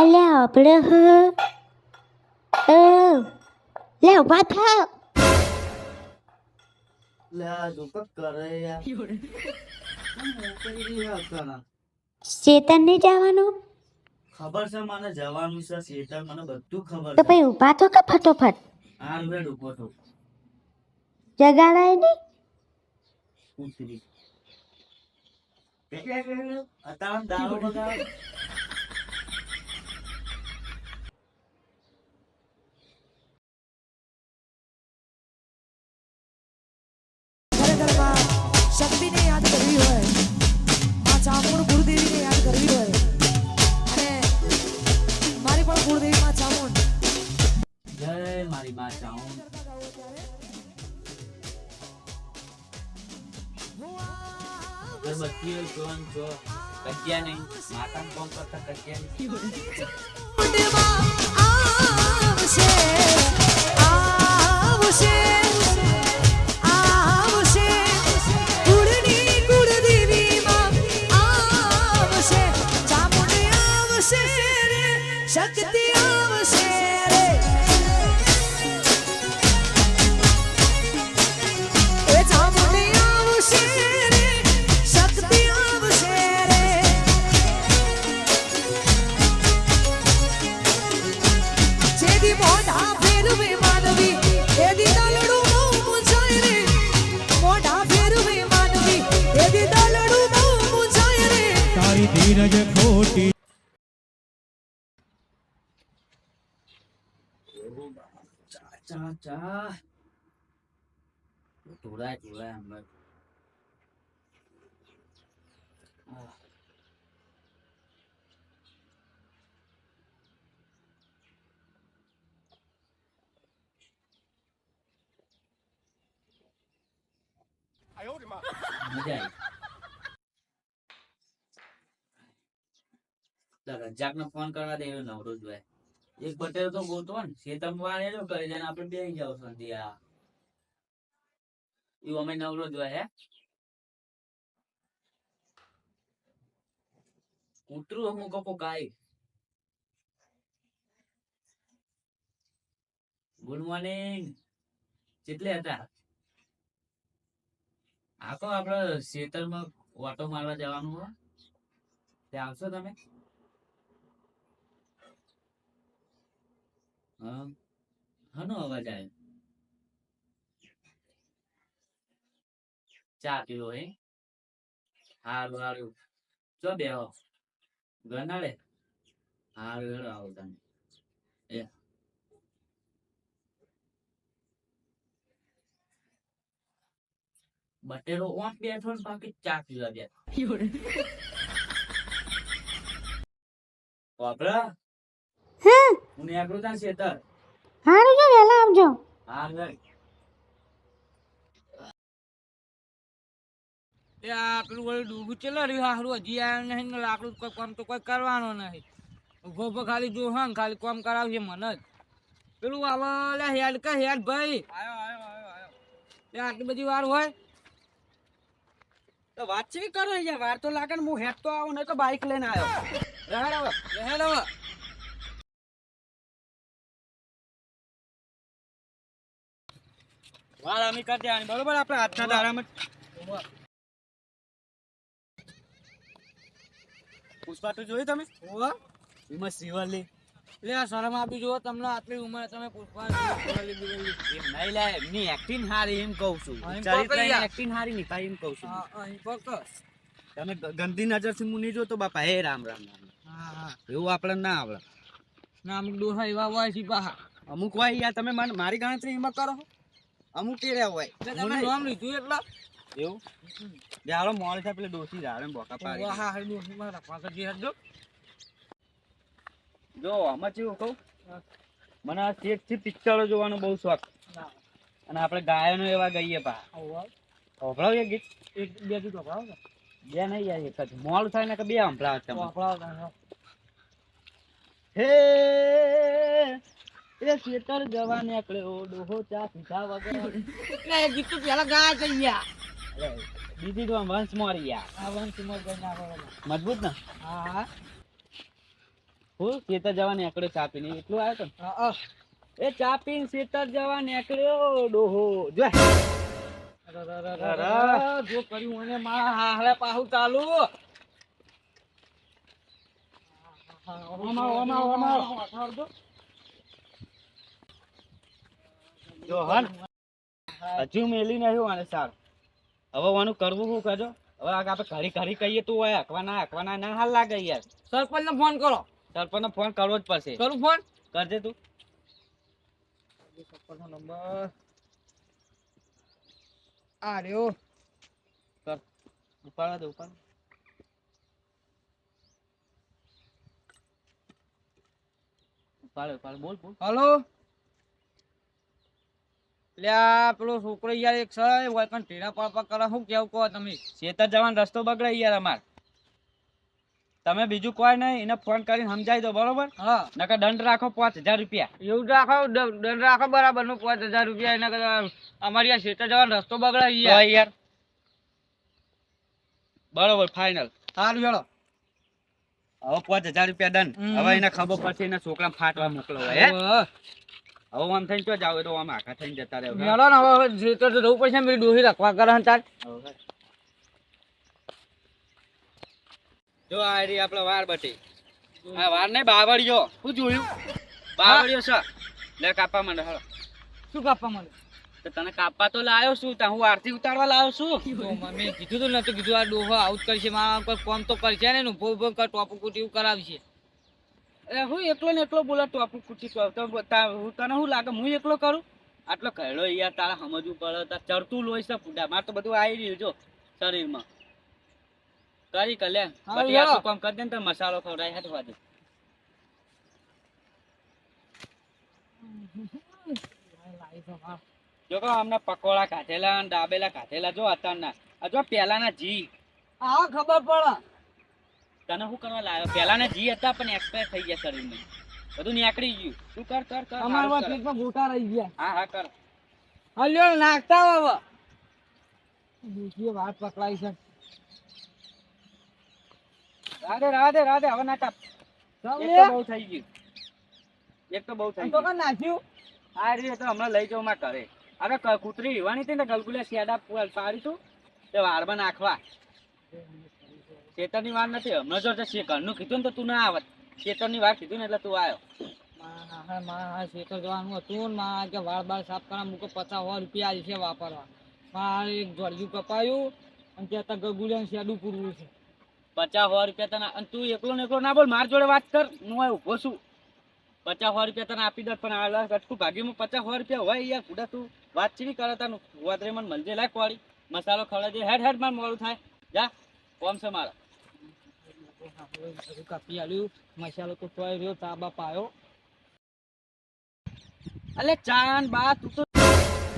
લે આપણે લે ઉભા થા લે આ દુપક કરે યાર મોકલી યાર કરા ચેતન નહીં જવાનું ખબર છે મને જવાનું છે શેતર મને બધું ખબર તો છે ભાઈ ઉભા થો કે ફટોફટ આ વેડ ઉભો તો જગાડાય નહીં ઉતરી અત્યારે દારૂ બગાડ ખરેખરમાં શક્તિને યાદ કરવી હોય માં ચામુંડ ગુરુદેવીને યાદ કરવી હોય અને મારી પણ ગુરુદેવી માં ચામુંડ જય મારી માં ચાઉં બત્તી જોન જો કજ્યા નહીં માતા કોમ કરતા કજ્યા નહીં આવશે આવશે આવશે ગુરુની ગુરુદેવી માં આવશે ચામુંડ આવશે રે શક્તિ આવશે રે એ ચામુંડ આવશે રે શક્તિ આવશે રે જેદી મોઢા ફેરવે માનવી એદી દલડું બહુ મુંજાય રે મોઢા ફેરવે માનવી એદી દલડું બહુ મુંજાય રે તારી ધીરજ ખોટી ચા ચા ચા ઢોળાય ઢોળાય અંદર મજા આવી રજાક નો ફોન કરવા દે નવરો જ ભાઈ એક બટેરો તો ગોતો ને શેતમ વાળે જો કરી જાય આપણે બેસી જાવ સંધ્યા એવું અમે નવરો જ હે કૂતરું અમુક કપો ગાય ગુડ મોર્નિંગ કેટલે હતા આખો આપડે ખેતરમાં ઓટો મારવા જવાનું હોય ત્યાં આવશો તમે હા હનો અવાજ આવે ચા પીવો હે હારું હારું ચો બેહો ગનાડે હારું હેડો આવો તમે એ બટેરો ઓંટ બેઠો ને બાકી ચા પીવા બેઠો વાપરા હા હું નીકળું તાં ખેતર હારું જો વહેલા આવજો હા ગઈ એ આટલું બધું ડૂબું ચેલા રહ્યું હારું હજી આવ્યો નહીં ને લાકડું કોઈ કામ તો કોઈ કરવાનો નહીં ઉભો ઉભો ખાલી જો હા ખાલી કામ કરાવશે મને જ પેલું આવે લે હેડ કે હેડ ભાઈ એ આટલી બધી વાર હોય તો વાત છે કરો યાર વાર તો લાગે ને હું હેડ તો આવું નહીં તો બાઈક લઈને આવ્યો હેડ આવે હેડ આવે વાર અમે કરી દેવાની બરોબર આપણે હાથના દાડામાં પુષ્પા તો જોઈ તમે એમાં શિવલી એટલે આ શરમ આપી જુઓ તમને આટલી ઉંમરે તમે પુષ્પા એમ નહીં લે એમની એક્ટિંગ હારી એમ કહું છું ચરિત્ર એક્ટિંગ હારી નિભાઈ એમ કહું છું તમે ગંદી નજર થી મુની જો તો બાપા હે રામ રામ રામ એવું આપણે ના આવડે ના અમુક ડોહા એવા હોય છે પાહા અમુક હોય યાર તમે મારી ગણતરી એમાં કરો અમુક કેરા હોય તમે નામ લીધું એટલે એવું જાળો મોડ છે પેલે ડોસી જાળે બોકા પાડી હા હા ડોહી મારા પાસે જે હજો જો આમાં કેવું કહું મને આ શેઠ થી પિક્ચરો જોવાનો બહુ શોખ અને આપણે ગાયનો એવા ગઈએ પા સંભળાવીએ ગીત એક બે દી કપડાવ બે નહીં યાર એક જ મોડ થાય ને કે બે સંભળાવ તમે હે એ શેતર જવા નીકળ્યો ડોહો ચા પીધા વગર એટલે એ ગીત તો પેલા ગાય છે યાર બીજી તો વંશ મોરી યાર આ વંશ મોર ગઈ નાખો મજબૂત ને હા હા હું ખેતર જવા નીકળ્યો ચા પીને એટલું આવ્યો તો ને. હા એ ચા પીને ખેતર જવા નીકળ્યો ડોહો જો જો કર્યું અને મારા હાહલે પાહુ ચાલુ જો હન હજુ મેલી નહીં આને સારું હવે વાનું કરવું શું કરજો હવે આપણે ઘડી ઘડી કહીએ તો હોય હકવાના ના હાલ લાગે યાર સરપંચ ને ફોન કરો સરપંચ ફોન કરવો જ પડશે કરું ફોન કરજે તું સરપંચ નો નંબર આ રહ્યો કર ઉપાડવા દે ઉપાડ ઉપાડ બોલ હલો લ્યા પેલો છોકરો યાર એક છે વળકણ ઢીલા પાપા કરે શું કેવું કહો તમે ખેતર જવાનો રસ્તો બગડે યાર અમાર તમે બીજું કોઈ નહીં એને ફોન કરીને સમજાવી દો બરોબર હા નકર દંડ રાખો 5000 રૂપિયા એવું રાખો દંડ રાખો બરાબર નું 5000 રૂપિયા એના કરતા અમારી આ ક્ષેત્ર જવાનો રસ્તો બગડાય તો યાર યાર બરોબર ફાઇનલ સારું હેલો હવે 5000 રૂપિયા દંડ હવે એને ખબર પડશે એના છોકરા ફાટવા મોકલો હે હવે આમ થઈને ચો જાવ તો આમ આખા થઈને જતા રહે હેલો ને હવે ક્ષેત્ર તો જવું પડશે મારી ડોહી રાખવા કરે તાર જો આ રી આપડે વાર બટી આ વાર નહીં બાવળિયો શું જોયું બાવળિયો છે લે કાપા માંડે હાલો શું કાપવા માંડે તો તને કાપવા તો લાવ્યો છું તા હું આરતી ઉતારવા લાવ્યો છું તો મેં કીધું તો નતું કીધું આ ડોહો આઉટ કરશે મારા કોઈ ફોન તો કરશે ને ઉભો ઉભો ટોપ કુટી કરાવશે એટલે હું એકલો ને એકલો બોલા ટોપ કુટી તો તને શું લાગે હું એકલો કરું આટલો કહેડો યાર તારા સમજવું પડે તાર ચડતું લોહી છે ફૂડા મારે તો બધું આવી રહ્યું જો શરીરમાં કરી કલે બટી આ શું કામ કરી દે ને તો મસાલો ખવડાય હાથ વાજે જો કે અમને પકોડા કાઢેલા અને દાબેલા કાઢેલા જો અત્યારના આ જો પહેલાના જી હા ખબર પડે તને શું કરવા લાવ્યો પહેલાના જી હતા પણ એક્સપાયર થઈ ગયા શરીરમાં બધું નીકળી ગયું તું કર કર કર અમારા હારું કર. પેટમાં ગોટા રહી ગયા હા હા કર હલ્યો નાખતા હવે બીજી વાત પકડાઈ છે રાધે હવે ના કાપ એક તો બહુ થઈ ગયું એક તો બહુ થઈ તો ગયું કઈ નાખ્યું આ રીતે તો હમણાં લઈ જાઉં માં કરે અરે કૂતરી હીવાની હતી ને ગલગુલા શેડા પાડી તું તે વાળમાં નાખવા ખેતરની વાર નથી હમણાં જો ઘરનું કીધું ને તો તું ના આવત ખેતરની વાર કીધું ને એટલે તું આવ્યો મારા ખેતર જવાનું હતું ને મારા કે વાળ બાળ સાફ કરવા મૂકો 50 રૂપિયા આવી છે વાપરવા મારે એક જોડિયું કપાયું અને ત્યાં ગગુલિયા શેડું પૂરવું છે 50 રૂપિયા તને અને તું એકલો ને એકલો ના બોલ માર જોડે વાત કર હું આ ઉભો છું 50 રૂપિયા તને આપી દે પણ આ ગટકું ભાગીમાં 50 રૂપિયા હોય યાર પૂડા તું વાત ચીવી કરે તને વાદરે મને મળજે લાય કોળી મસાલો ખવડાવી દે હેડ માર મોડું થાય જા કોમ છે મારા કાપી આલ્યું મસાલો તો તોય રહ્યો તાબા પાયો અલે ચાન બા તું તો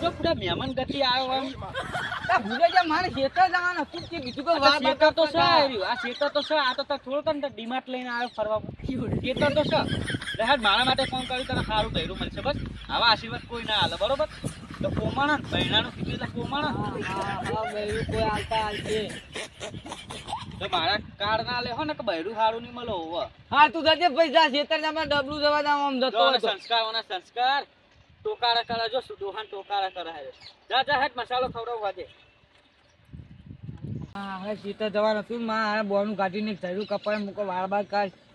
જો પૂરા મહેમાન ગતિ આવ્યો આમ ભૂલે જા મારે ખેતર જવાનું હતું કે બીજું કોઈ વાત શેતર તો છે આ શેતર તો છે આ તો થોડો તને ડીમાર્ટ લઈને આવ્યો ફરવા શેતર તો છે હેડ મારા માટે ફોન કર્યું તને સારું કર્યું મળશે બસ આવા આશીર્વાદ કોઈ ના હાલે બરોબર તો કોમાણા બહેણાનું કીધું એટલે કોમાણા કોઈ હાલતા હાલશે તો મારા કાર્ડ ના લે હો ને કે બહેરું સારું નહીં મળો હોવ હા તું જજે પૈસા ખેતર જમા ડબલું જવા જાવ આમ જતો હતો સંસ્કારોના સંસ્કાર ટોકારા કરે જો દોહાન ટોકારા કરે જા જા હેડ મસાલો ખવડાવવા દે હા હવે ખેતર જવાનું હતું મારે બોનું કાઢીને થયું કપાય મૂકો વાર બાર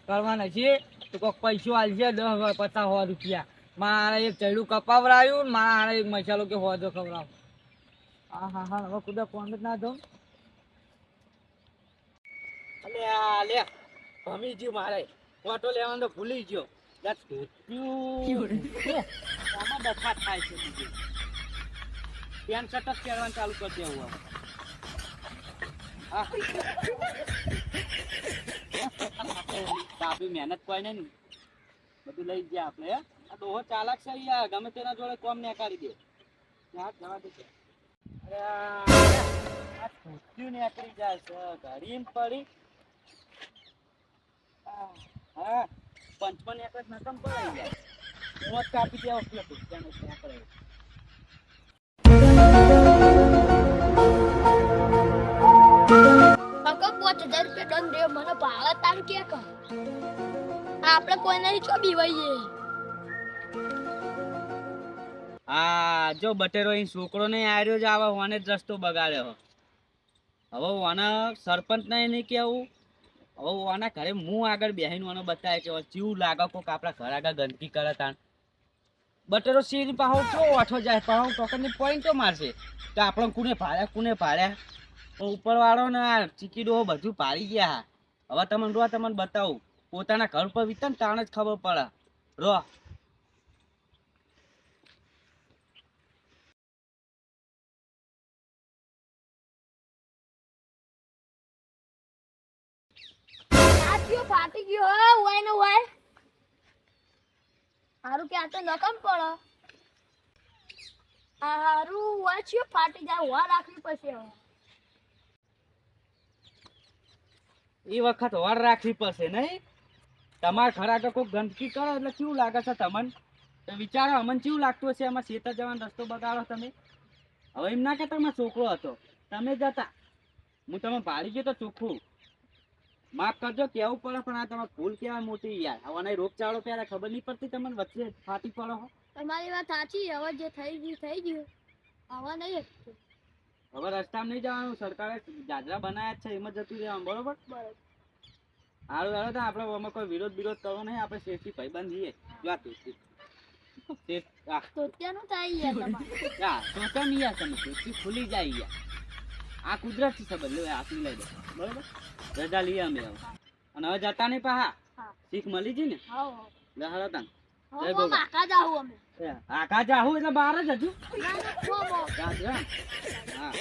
કરવાના છે તો કોઈક પૈસો આલશે 10-50 રૂપિયા મારે એક ચૈડું કપાવરાયું ને મારે એક મસાલો કે હોજો ખવડાવ હા હવે કુદા ફોન જ ના દઉં અલે આ લે ભમી ગયું મારે ફોટો લેવાનો તો ભૂલી ગયો આમાં ડખા થાય છે બીજું પેન્ટ શર્ટ જ પહેરવાનું ચાલુ કરી દેવું હવે કાપી મહેનત કોઈ નહીં બધું લઈ ગયા આપણે આ ડોહો ચાલાક છે યાર ગમે તેના જોડે કોમ ને કાઢી દે જવા દે અરે આ છૂટ્યું ને આકડી જાય છે ઘડી પડી હા 55 એકર નકમ પડાઈ જાય હું જ કાપી દેવા ત્યાં પડે કાકા 5000 રૂપિયા દંડ દે મને ભાવે તાર કે કા આપણે કોઈ નહીં છો બીવાઈએ. આ જો બટેરો અહીં છોકરો ને આર્યો જ આવે ઓને જ રસ્તો બગાડ્યો. હવે ઓને સરપંચ ને નહીં કેવું, હવે ઓના ઘરે હું આગળ બેહીને ઓને બતાવે કે ચીવું લાગે કોક આપણા ઘર આગળ ગંદકી કરે તાણ. બટેરો સીન પાહો ચો ઓઠો જાય પાહો ટોકનની પોઈન્ટો મારશે કે આપણે કોને ભાડ્યા ઉપર વાળો ને આ ચીકીડો બધું પાડી ગયા. હવે તમને બતાવું પોતાના ઘર પર વીતે ને તાણ જ ખબર પડે. રો આથિયો ફાટી ગયો હો ઓય ને ઓય. હારું કે આ તો નકમ પડો. હારું વાચ્યો ફાટી જાય વા રાખવી પડશે હવે. એ વખત વાર રાખવી પડશે નહીં. તમારા ઘર આગળ કોઈ ગંદકી કરો એટલે કેવું લાગે છે તમને? તો વિચારો અમને કેવું લાગતું હશે? આમાં ખેતર જવાનો રસ્તો બગાડો તમે. હવે એમ ના કે તમારો છોકરો હતો, તમે જતા, હું તમે ભાડી ગયો તો ચોખ્ખું માફ કરજો કેવું પડે, પણ આ તમારે ભૂલ કેવા મોટી યાર. હવે રોગચાળો પહેલા ખબર નહીં પડતી તમને, વચ્ચે ફાટી પડો. તમારી વાત સાચી. હવે જે થઈ ગયું હવે નહીં. હવે રસ્તામાં નહીં જવાનું, સરકારે જાજરા બનાવ્યા જ છે, એમ જ જતું રહેવાનું. બરોબર? બરાબર. સારું હાલો તો આપણે આમાં કોઈ વિરોધ કરવો નહીં. આપણે શેઠથી ભાઈબંધ જઈએ. જો આ તો ત્યાંનું થાય યાર તમારે. સોચો નહીં યાર, તમે શેઠથી ખુલી જાય યાર. આ કુદરતી સંબંધ લે, આપી લઈ દે. બરોબર? રજા લઈએ અમે હવે. અને હવે જતા નહીં પાહા. હા. શીખ મળી જી ને હાઉ લે હાલો તાન. હાઉ હો કાકા જાવું અમે. આખા જાહું એટલે બહાર જ હજુ. ના ના હો હા